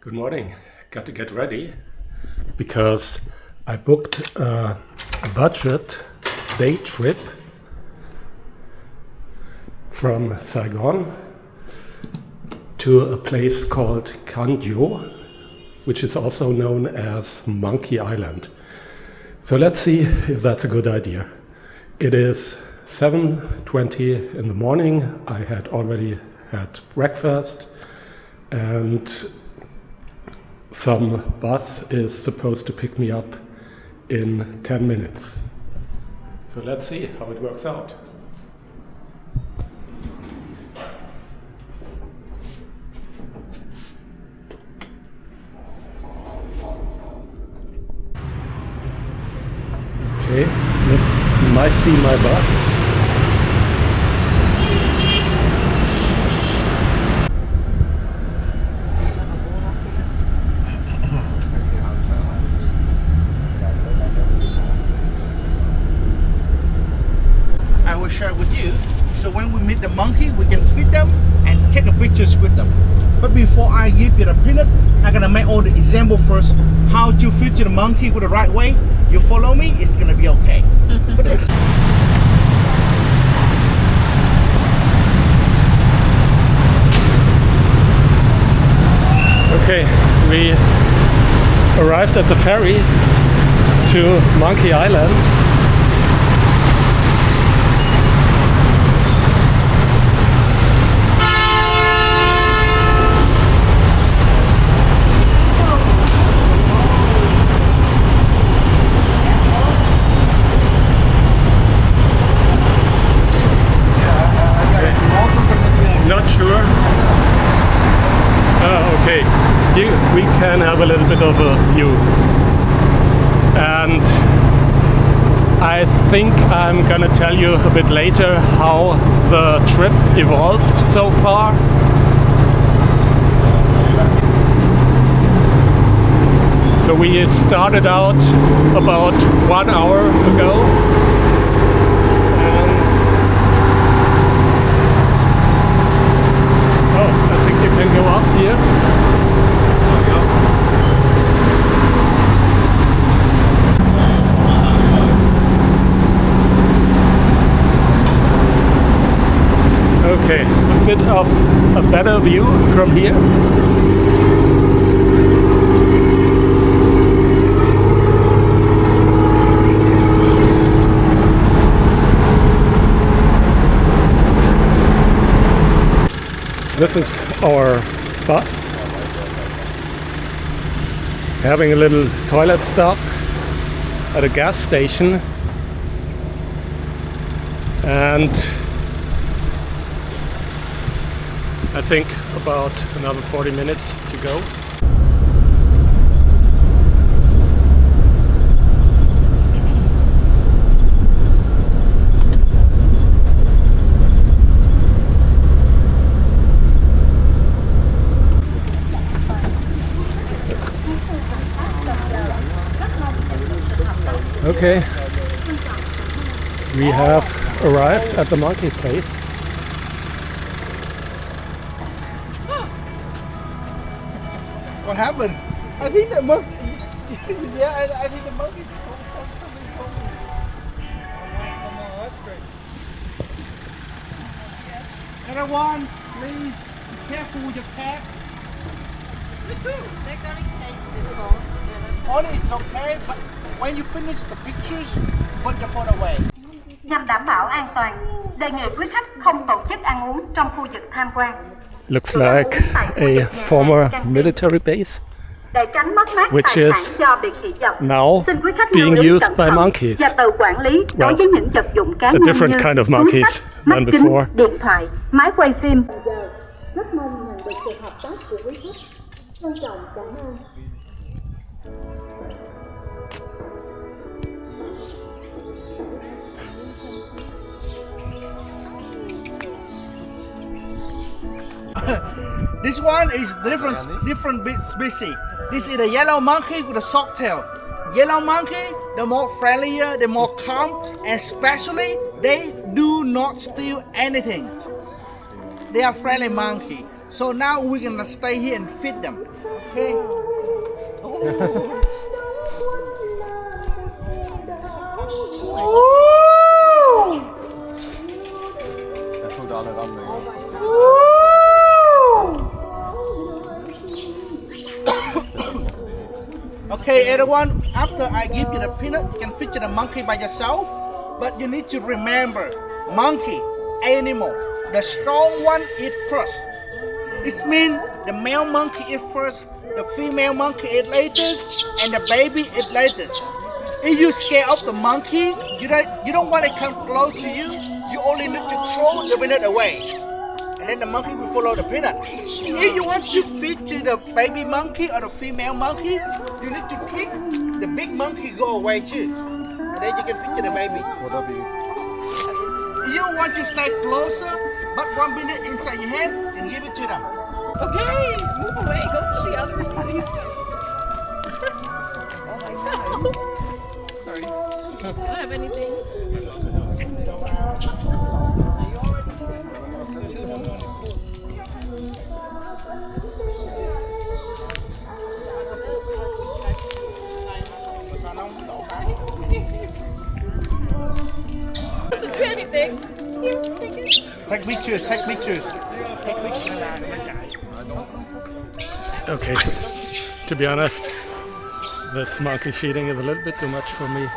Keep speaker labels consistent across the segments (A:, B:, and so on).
A: Good morning. Got to get ready because I booked a budget day trip from Saigon to a place called Cần Giờ, which is also known as Monkey Island. So let's see if that's a good idea. It is 7:20 in the morning. I had already had breakfast and some bus is supposed to pick me up in 10 minutes. So let's see how it works out. Okay, this might be my bus.
B: I will share with you, so when we meet the monkey, we can feed them and take a pictures with them. But before I give you the peanut, I'm gonna make all the example first. How to feed to the monkey with the right way. You follow me, it's gonna be okay.
A: Okay, we arrived at the ferry to Monkey Island. Not sure. Okay, we can have a little bit of a view. And I think I'm gonna tell you a bit later how the trip evolved so far. So we started out about 1 hour ago. You can go up here. Okay, a bit of a better view from here. This is our bus, having a little toilet stop at a gas station, and I think about another 40 minutes to go. Okay, we have arrived at the monkey place.
B: What happened? I think the monkey. Yeah, I think the monkey something told me. Come on, that's great. Everyone, please be careful with your cat.
C: Me too. They're gonna take this phone.
B: Phone is okay, but when you finish the pictures, put the phone away.
D: Nhằm đảm bảo an toàn, đề nghị quý khách không tổ chức ăn uống trong khu vực tham quan.
A: Looks like a former military base,
D: Để tránh mất mát
A: which
D: tài
A: is
D: sản do bị khỉ dọc,
A: now
D: xin quý khách
A: being
D: lưu ý
A: used
D: cẩn
A: by
D: thận
A: monkeys.
D: và tự quản lý đối với những vật dụng cá
A: A
D: nhân
A: different
D: như
A: kind of
D: túi
A: monkeys
D: sách, mắt
A: than
D: kính,
A: before.
D: điện thoại, máy quay phim. Rất mong nhận được sự hợp tác của quý khách. Trân trọng cảm ơn.
B: This one is different species. This is a yellow monkey with a soft tail. Yellow monkey, they're more friendlier, they're more calm, and especially they do not steal anything. They are friendly monkey. So now we're gonna stay here and feed them. Okay. Okay, everyone, after I give you the peanut, you can feature the monkey by yourself. But you need to remember, monkey, animal, the strong one eat first. It means the male monkey eat first, the female monkey eat later, and the baby eat later. If you scare off the monkey, you don't want to come close to you. You only need to throw the peanut away, and then the monkey will follow the peanut. If you want to feed to the baby monkey or the female monkey, you need to kick the big monkey go away too, and then you can feed to the baby. If you want to stay closer, but 1 minute inside your hand and give it to them.
C: Okay, move away. Go to the other side. Sorry. I don't have anything. Doesn't do anything. Here, take it.
B: Take pictures, take pictures. Take pictures.
A: Okay, to be honest, this monkey feeding is a little bit too much for me.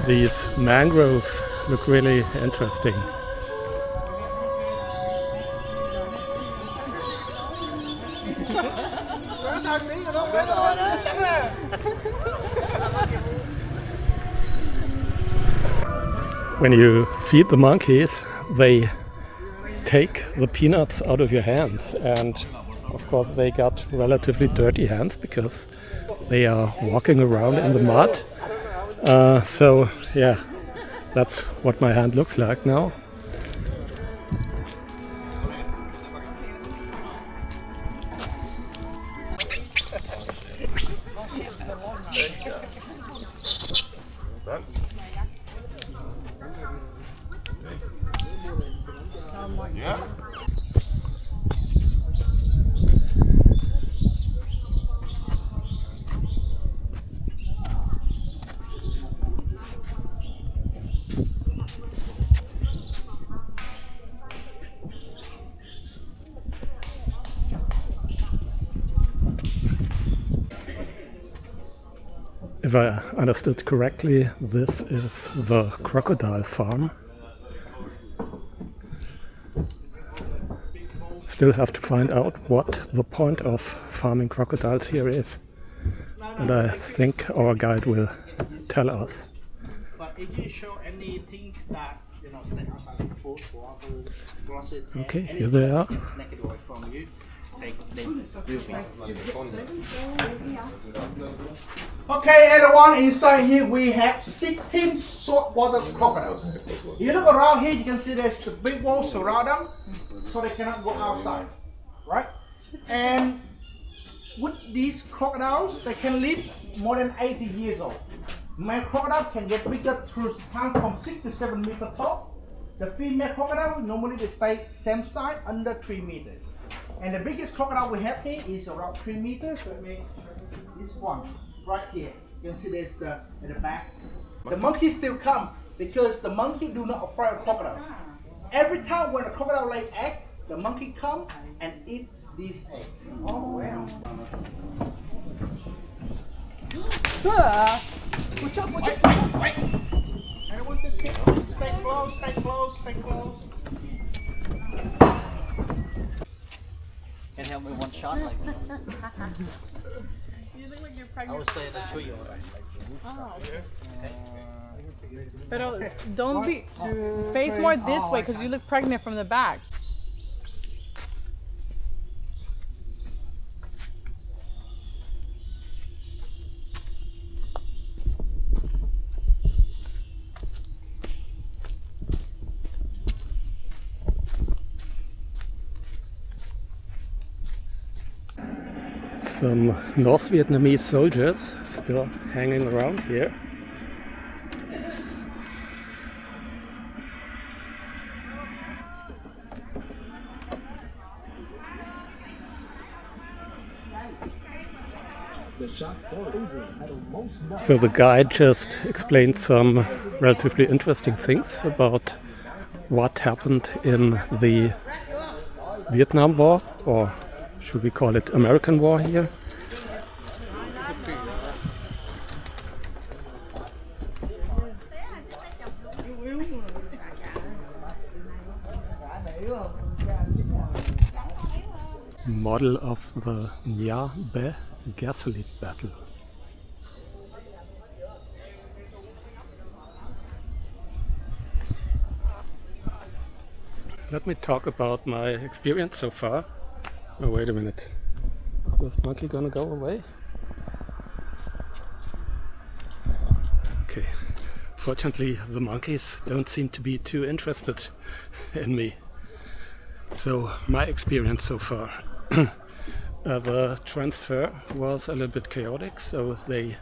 A: These mangroves look really interesting. When you feed the monkeys, they take the peanuts out of your hands, and of course they got relatively dirty hands because they are walking around in the mud. So yeah, that's what my hand looks like now. If I understood correctly, this is the crocodile farm. Still have to find out what the point of farming crocodiles here is. And I think our guide will tell us.
B: But if you show anything that stay outside the food, water, closet,
A: Okay, here they are.
B: snake it away from you. They will be. Okay, everyone, inside here we have 16 saltwater crocodiles. You look around here, you can see there's the big walls surround them, so they cannot go outside, right? And with these crocodiles, they can live more than 80 years old. Male crocodile can get bigger through time from 6 to 7 meters tall. The female crocodile, normally they stay same size, under 3 meters. And the biggest crocodile we have here is around 3 meters. Let me, this one right here. You can see there's at the back. The monkeys still come because the monkey do not afraid of crocodiles. Every time when a crocodile lay egg, the monkey come and eat these eggs. Oh wow! Watch out! Watch out! Wait! Everyone just stay close, stay close, stay close.
E: Can help me one shot like this.
C: You look like you're
E: I
C: pregnant.
E: would say the tree or
C: Oh. But don't be face more this way because you look pregnant from the back.
A: Some North Vietnamese soldiers still hanging around here. So the guide just explained some relatively interesting things about what happened in the Vietnam War, or should we call it American War here. Model of the Nha Be gasoline battle. Let me talk about my experience so far. Oh, wait a minute. Is this monkey gonna go away? Okay. Fortunately, the monkeys don't seem to be too interested in me. So, my experience so far. The transfer was a little bit chaotic, so they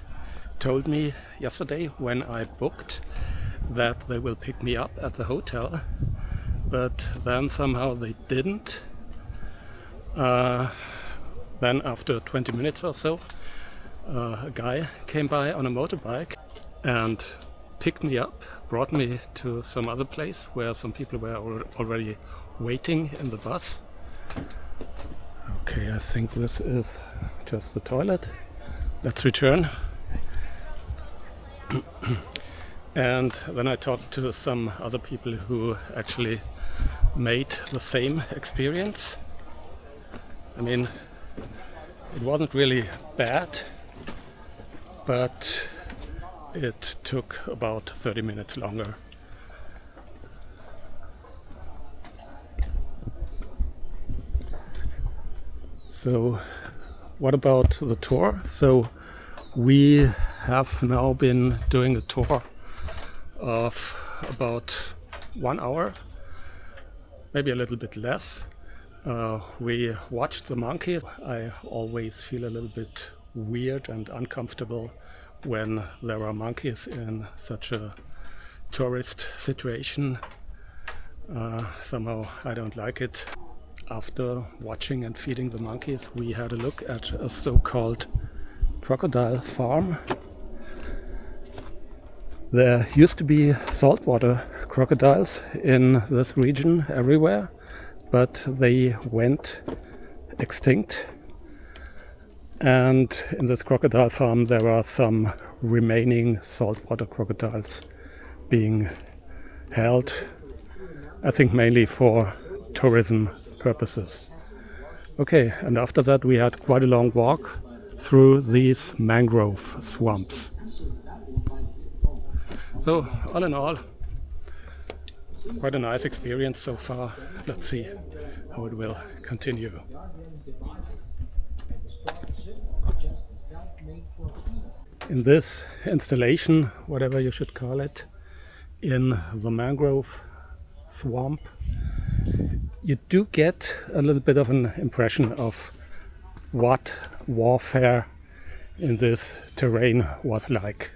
A: told me yesterday when I booked that they will pick me up at the hotel, but then somehow they didn't. Then after 20 minutes or so, a guy came by on a motorbike and picked me up, brought me to some other place where some people were already waiting in the bus. Okay, I think this is just the toilet. Let's return. And then I talked to some other people who actually made the same experience. I mean, it wasn't really bad, but it took about 30 minutes longer. So, what about the tour? So, we have now been doing a tour of about 1 hour, maybe a little bit less. We watched the monkeys. I always feel a little bit weird and uncomfortable when there are monkeys in such a tourist situation. Somehow I don't like it. After watching and feeding the monkeys, we had a look at a so-called crocodile farm. There used to be saltwater crocodiles in this region everywhere, but they went extinct. And in this crocodile farm there are some remaining saltwater crocodiles being held, I think mainly for tourism purposes. Okay, and after that we had quite a long walk through these mangrove swamps. So, all in all, quite a nice experience so far. Let's see how it will continue. In this installation, whatever you should call it, in the mangrove swamp, you do get a little bit of an impression of what warfare in this terrain was like.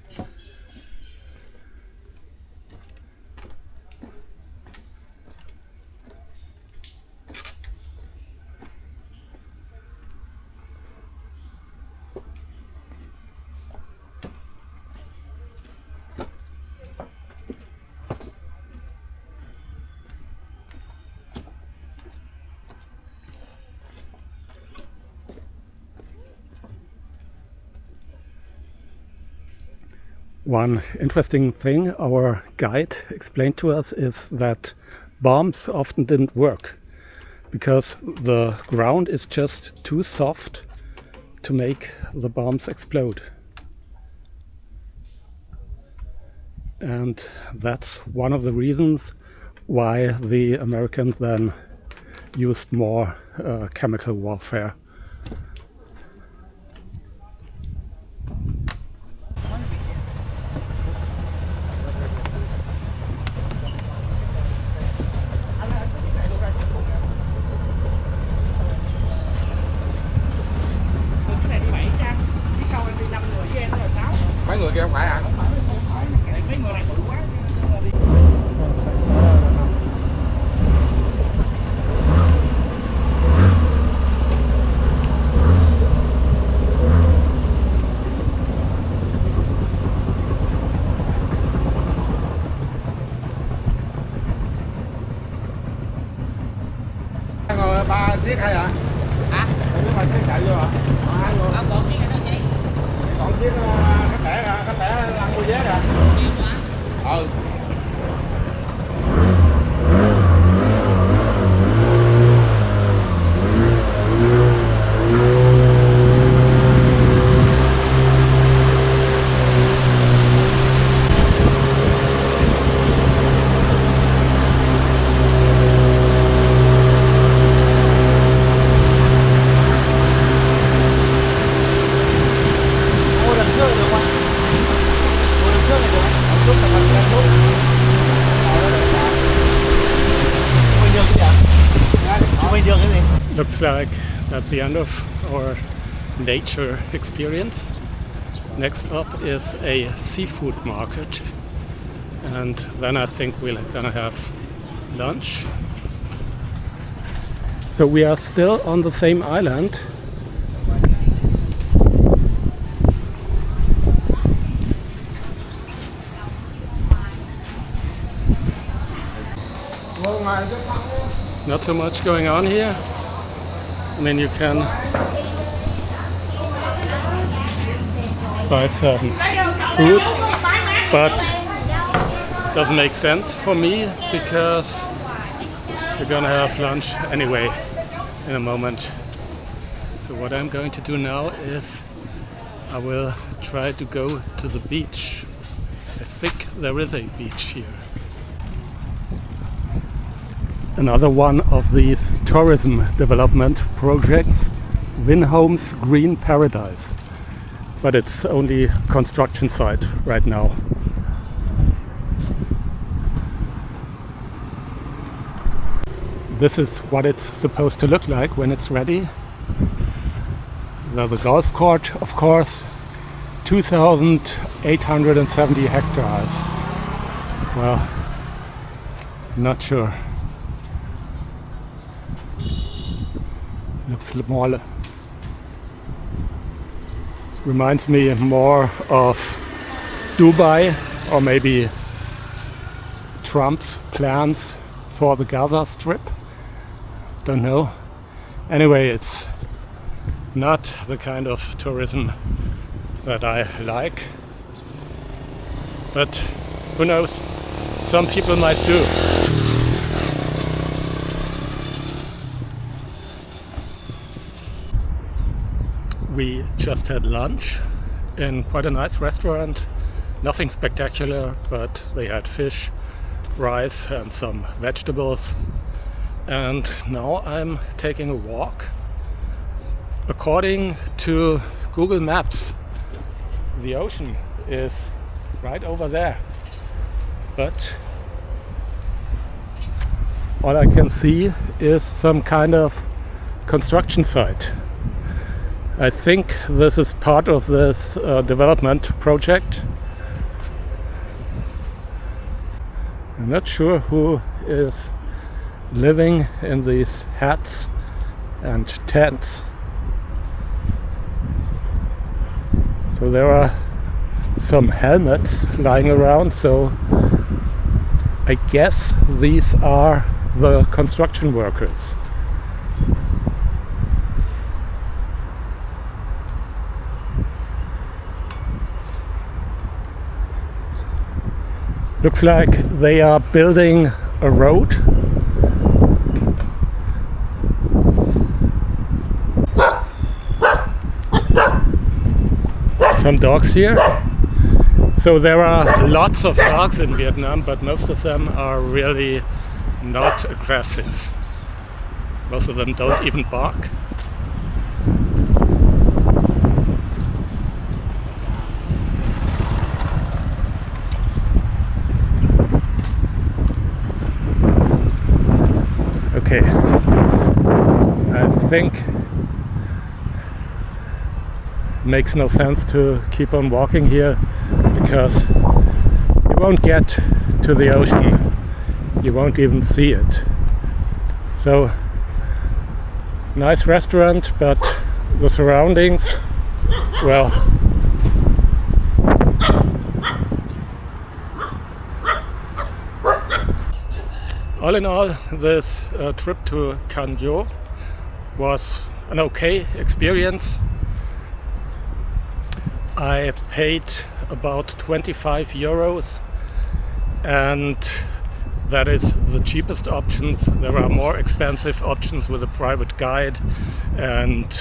A: One interesting thing our guide explained to us is that bombs often didn't work because the ground is just too soft to make the bombs explode. And that's one of the reasons why the Americans then used more chemical warfare.
F: Mấy người kia không phải à?
B: Mấy người này bự quá.
F: 3 chiếc hay hả? Hả? 3 chiếc chạy vô hả? Hai luôn.
E: Còn chiếc này chị.
F: Còn chiếc khách lẻ lăn mua vé hả? Ừ.
A: Looks like that's the end of our nature experience. Next up is a seafood market, and then I think we're gonna have lunch. So we are still on the same island. Not so much going on here. I mean, you can buy some food, but it doesn't make sense for me because we're gonna have lunch anyway in a moment. So what I'm going to do now is I will try to go to the beach. I think there is a beach here. Another one of these tourism development projects, Winhome's Green Paradise, but it's only construction site right now. This is what it's supposed to look like when it's ready. There's a golf court, of course, 2,870 hectares. Well, not sure. Looks more, reminds me more of Dubai or maybe Trump's plans for the Gaza Strip. Don't know. Anyway, it's not the kind of tourism that I like, but who knows, some people might do. We just had lunch in quite a nice restaurant. Nothing spectacular, but they had fish, rice and some vegetables. And now I'm taking a walk. According to Google Maps, the ocean is right over there. But all I can see is some kind of construction site. I think this is part of this development project. I'm not sure who is living in these hats and tents. So there are some helmets lying around, so I guess these are the construction workers. Looks like they are building a road. Some dogs here. So there are lots of dogs in Vietnam, but most of them are really not aggressive. Most of them don't even bark. Okay, I think it makes no sense to keep on walking here because you won't get to the ocean, you won't even see it. So, nice restaurant, but the surroundings, well, all in all, this trip to Cần Giờ was an okay experience. I paid about 25 euros, and that is the cheapest options. There are more expensive options with a private guide, and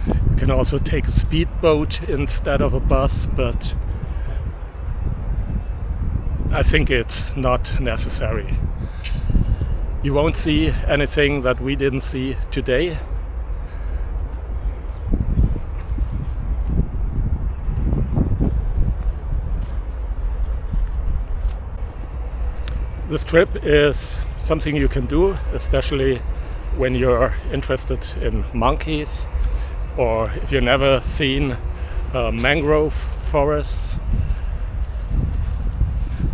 A: you can also take a speedboat instead of a bus, but I think it's not necessary. You won't see anything that we didn't see today. This trip is something you can do, especially when you're interested in monkeys, or if you've never seen mangrove forests.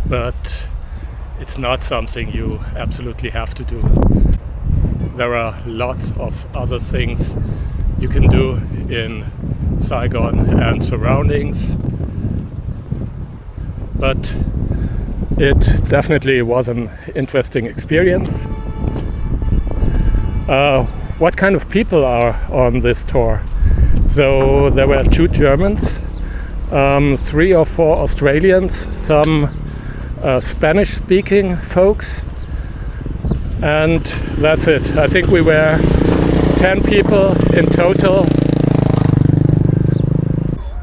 A: But it's not something you absolutely have to do. There are lots of other things you can do in Saigon and surroundings, but it definitely was an interesting experience. What kind of people are on this tour? So there were 2 Germans, 3 or 4 Australians, some Spanish-speaking folks, and that's it. I think we were 10 people in total.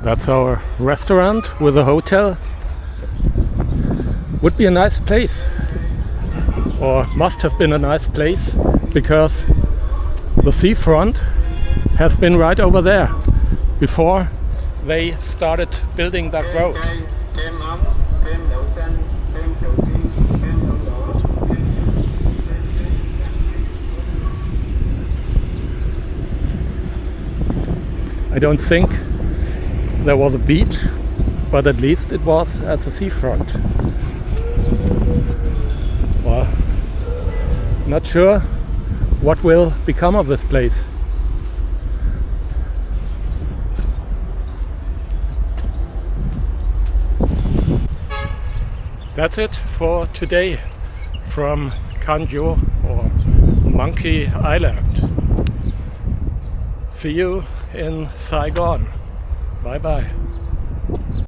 A: That's our restaurant with a hotel. Would be a nice place, or must have been a nice place, because the seafront has been right over there before they started building that road. I don't think there was a beach, but at least it was at the seafront. Well, not sure what will become of this place. That's it for today from Cần Giờ, or Monkey Island. See you in Saigon. Bye bye.